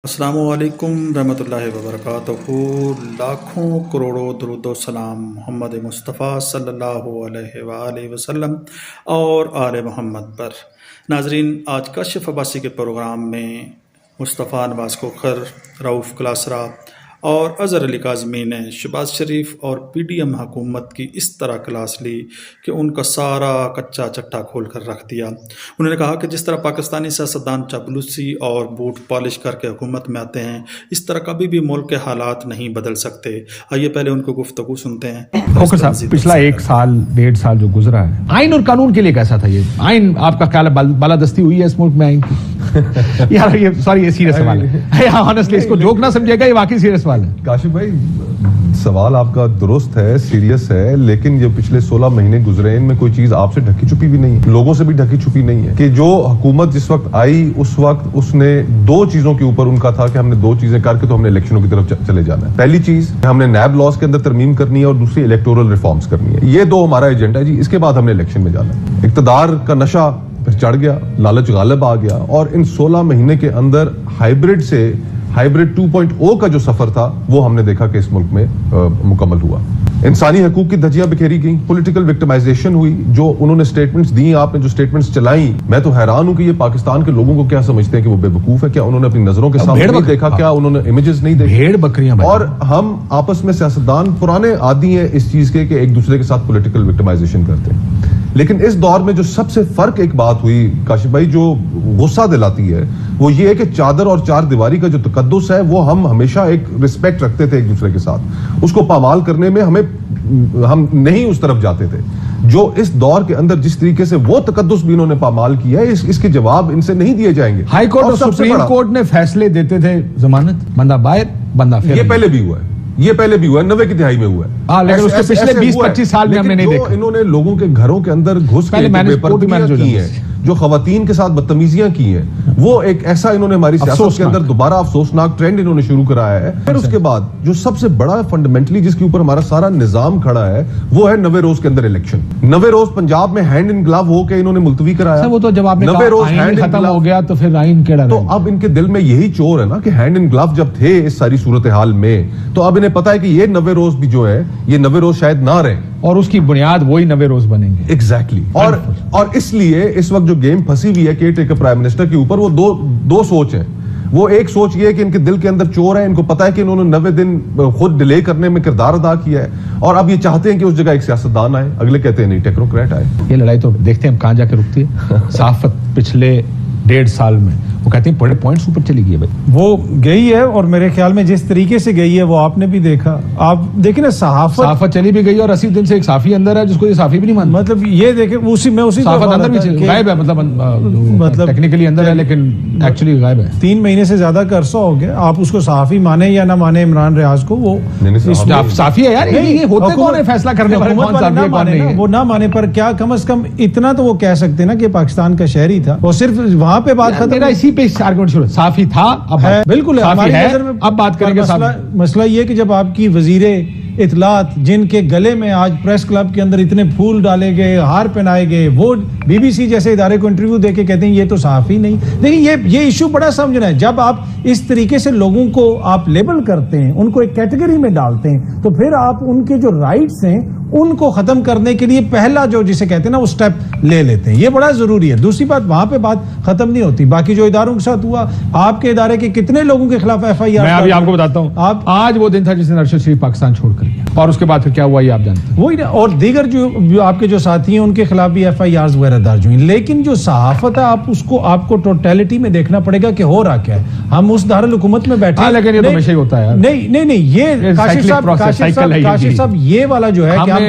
السلام علیکم رحمۃ اللہ وبرکاتہ۔ لاکھوں کروڑوں درود و سلام محمد مصطفیٰ صلی اللہ علیہ وآلہ وسلم اور آل محمد پر۔ ناظرین، آج کاشف عباسی کے پروگرام میں مصطفیٰ نواز کھوکھر، رؤف کلاسرا اور اظہر علی کاظمی نے شہباز شریف اور پی ڈی ایم حکومت کی اس طرح کلاس لی کہ ان کا سارا کچا چٹا کھول کر رکھ دیا۔ انہوں نے کہا کہ جس طرح پاکستانی سیاستدان چاپلوسی اور بوٹ پالش کر کے حکومت میں آتے ہیں، اس طرح کبھی بھی ملک کے حالات نہیں بدل سکتے۔ آئیے پہلے ان کو گفتگو سنتے ہیں۔ کھوکھر صاحب، پچھلا 1 سال 1.5 سال جو گزرا ہے، آئین اور قانون کے لیے کیسا تھا؟ یہ آئین آپ کا خیال ہے بالادستی ہوئی ہے اس ملک میں آئین کی؟ یار یہ سوری، یہ سیریس سوال ہے، آنیسٹلی اس کو جوک نہ سمجھے گا، یہ واقعی سیریس سوال ہے۔ کاشف بھائی، سوال آپ کا درست ہے، سیریس ہے، لیکن یہ پچھلے 16 مہینے گزرے، ان میں کوئی چیز آپ سے ڈھکی چھپی بھی نہیں ہے، لوگوں سے بھی ڈھکی چھپی نہیں ہے کہ جو حکومت جس وقت آئی اس وقت اس نے 2 چیزوں کے اوپر ان کا تھا کہ ہم نے 2 چیزیں کر کے تو ہم نے الیکشنوں کی طرف چلے جانا ہے۔ پہلی چیز ہم نے نیب لاز کے اندر ترمیم کرنی ہے اور دوسری الیکٹورل ریفارمز کرنی ہے۔ یہ 2 ہمارا ایجنڈا ہے جی، اس کے بعد ہم نے الیکشن میں جانا ہے۔ اقتدار کا نشہ پھر چڑھ گیا، لالچ غالب آ گیا، اور ان 16 مہینے کے اندر ہائیبرڈ سے ہائیبرڈ 2.0 کا جو سفر تھا وہ ہم نے دیکھا کہ اس ملک میں مکمل ہوا۔ انسانی حقوق کی دھجیاں بکھیری گئیں، پولیٹیکل وکٹمائزیشن ہوئی، جو انہوں نے سٹیٹمنٹس دی، آپ نے جو سٹیٹمنٹس چلائیں، میں تو حیران ہوں کہ یہ پاکستان کے لوگوں کو کیا سمجھتے ہیں کہ وہ بے وقوف ہے؟ کیا انہوں نے اپنی نظروں کے سامنے نہیں دیکھا؟ کیا انہوں نے امیجز نہیں دیکھے؟ بھیڑ بکریاں اور ہم آپس میں سیاستدان پرانے عادی ہیں اس چیز کے کہ ایک دوسرے کے ساتھ پولیٹیکل وکٹمائزیشن کرتے ہیں، لیکن اس دور میں جو سب سے فرق ایک بات ہوئی کاشف بھائی جو غصہ دلاتی ہے وہ یہ ہے کہ چادر اور 4 دیواری کا جو تقدس ہے وہ ہم ہمیشہ ایک رسپیکٹ رکھتے تھے ایک دوسرے کے ساتھ، اس کو پامال کرنے میں ہم نہیں اس طرف جاتے تھے۔ جو اس دور کے اندر جس طریقے سے وہ تقدس بھی انہوں نے پامال کیا ہے، اس کے جواب ان سے نہیں دیے جائیں گے۔ ہائی کورٹ اور سپریم کورٹ نے فیصلے دیتے تھے، ضمانت، بندہ باہر بندہ پھر۔ یہ پہلے بھی ہوا ہے، یہ پہلے بھی ہوا ہے، 90 کی دہائی میں ہوا ہے، لیکن اس کے پچھلے 20-25 سال میں ہم نے نہیں دیکھا۔ انہوں نے لوگوں کے گھروں کے اندر گھس کے بے پردگیاں کی ہیں، جو خواتین کے ساتھ بدتمیزیاں کی ہیں، وہ ایک ایسا انہوں نے ہماری سیاست کے اندر دوبارہ افسوسناک ٹرینڈ انہوں نے شروع کرایا ہے۔ پھر اس کے بعد جو سب سے بڑا فنڈامنٹلی جس کے اوپر ہمارا سارا نظام کھڑا ہے وہ ہے 90 روز کے اندر الیکشن۔ 90 روز پنجاب میں ہینڈ ان گلو ہو کے انہوں نے ملتوی کرایا، وہ تو جب آپ نے 90 روز ہینڈ ختم ہو گیا تو پھر آئین کیڑا تو اب ان کے دل میں یہی چور ہے نا کہ ہینڈ ان گلو جب تھے اس ساری صورتحال میں، تو اب انہیں پتا ہے کہ یہ 90 روز بھی جو ہے یہ 90 روز شاید نہ رہیں، اور اس کی بنیاد وہی 90 روز بنیں گے۔ ایگزیکٹلی، اور اس لیے اس وقت جو گیم پھنسی ہوئی ہے کیئر ٹیکر پرائم منسٹر کے اوپر، وہ دو سوچ ہیں۔ وہ ایک سوچ یہ ہے کہ ان کے دل کے اندر چور ہے، ان کو پتا ہے کہ انہوں نے 90 دن خود ڈیلے کرنے میں کردار ادا کیا ہے، اور اب یہ چاہتے ہیں کہ اس جگہ ایک سیاستدان آئے، اگلے کہتے ہیں نہیں ٹیکنوکریٹ آئے۔ یہ لڑائی تو دیکھتے ہیں ہم کہاں جا کے رکتی ہے۔ صحافت پچھلے 1.5 سال میں وہ کہتے ہیں بڑے پوائنٹس اوپر چلی گئی ہے بھائی، وہ گئی ہے، اور میرے خیال میں جس طریقے سے گئی ہے وہ آپ نے بھی دیکھا۔ آپ دیکھیں نا، صحافت چلی بھی گئی، اور 80 دن سے ایک صحافی اندر ہے جس کو یہ صحافی بھی نہیں مانتا۔ مطلب یہ دیکھیں، اسی صحافت اندر بھی غائب ہے، مطلب ٹیکنیکلی اندر ہے لیکن ایکچولی غائب ہے۔ 3 مہینے سے زیادہ کا عرصہ ہو گیا، آپ اس کو صحافی مانے یا نہ مانے عمران ریاض کو، وہ صحافی ہے یار، یہ ہوتے کون ہے فیصلہ کرنے والے؟ کون صحافی ہے کون نہیں ہے؟ وہ نہ مانے پر کیا کم از کم اتنا تو وہ کہہ سکتے نا کہ پاکستان کا شہری تھا، وہ صرف وہاں پہ بات ختم۔ اسی پہ آرگومنٹ شروع، صحافی تھا، اب ہے، بالکل ہے، ہماری نظر میں اب بات کریں گے۔ مسئلہ یہ کہ جب آپ کی وزیر اطلاعات جن کے گلے میں آج پریس کلب کے اندر اتنے پھول ڈالے گئے، ہار پہنائے گئے، وہ BBC جیسے ادارے کو انٹرویو دے کے کہتے ہیں یہ تو صحافی نہیں۔ لیکن یہ ایشو بڑا سمجھنا ہے، جب آپ اس طریقے سے لوگوں کو آپ لیبل کرتے ہیں، ان کو ایک کیٹیگری میں ڈالتے ہیں، تو پھر آپ ان کے جو رائٹس ہیں ان کو ختم کرنے کے لیے پہلا جو جسے کہتے ہیں نا وہ سٹیپ لے لیتے ہیں، یہ بڑا ضروری ہے۔ دوسری بات، وہاں پہ بات ختم نہیں ہوتی، باقی جو اداروں کے ساتھ ہوا، آپ کے ادارے کے کتنے لوگوں کے خلاف FIR، میں ابھی آپ کو بتاتا ہوں، آج وہ دن تھا جس دن ارشد شریف پاکستان چھوڑ کر گیا، اور اس کے بعد پھر کیا ہوا یہ آپ جانتے ہیں، وہی نا، اور دیگر جو آپ کے جو ساتھی ہیں ان کے خلاف بھی FIRs وغیرہ درج ہوئی۔ لیکن جو صحافت ہے، آپ کو ٹوٹیلٹی میں دیکھنا پڑے گا کہ ہو رہا کیا ہے۔ ہم اس دارالحکومت میں بیٹھے ہیں، لیکن یہ تو ہمیشہ ہی ہوتا ہے، نہیں، یہ کاشف صاحب یہ والا جو ہے کہ ہم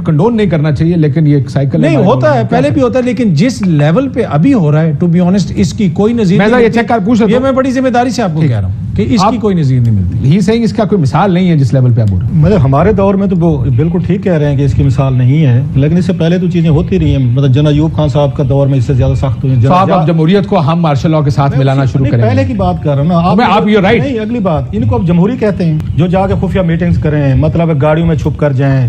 کنڈون نہیں کرنا چاہیے، لیکن یہ ایک سائیکل نہیں ہوتا ہے، پہلے بھی ہوتا ہے، لیکن جس لیول پہ ابھی ہو رہا ہے، ٹو بی آنےسٹ، اس کی کوئی نظیر نہیں ملتی۔ یہ میں بڑی ذمہ داری سے آپ کو کہہ رہا ہوں کہ اس کی کوئی نظیر نہیں ملتی۔ ہی سینگ اس کا کوئی مثال نہیں ہے جس لیول پہ اب ہو رہا ہے۔ مطلب ہمارے دور میں تو وہ بالکل ٹھیک کہہ رہے ہیں کہ اس کی مثال نہیں ہے، لیکن اس سے پہلے تو چیزیں ہوتی رہی ہیں۔ مطلب جنرل ایوب خان صاحب کا دور میں اس سے زیادہ سخت ہوئی۔ صاحب اب جمہوریت کو ہم مارشل لاء کے ساتھ ملانا شروع کریں گے۔ پہلے کی بات کر رہا ہوں نا، آپ یہ رائٹ، نہیں، اگلی بات، ان کو اب جمہوری کہتے ہیں، جو جا کے خفیہ میٹنگز کریں، مطلب گاڑیوں میں چھپ کر جائیں،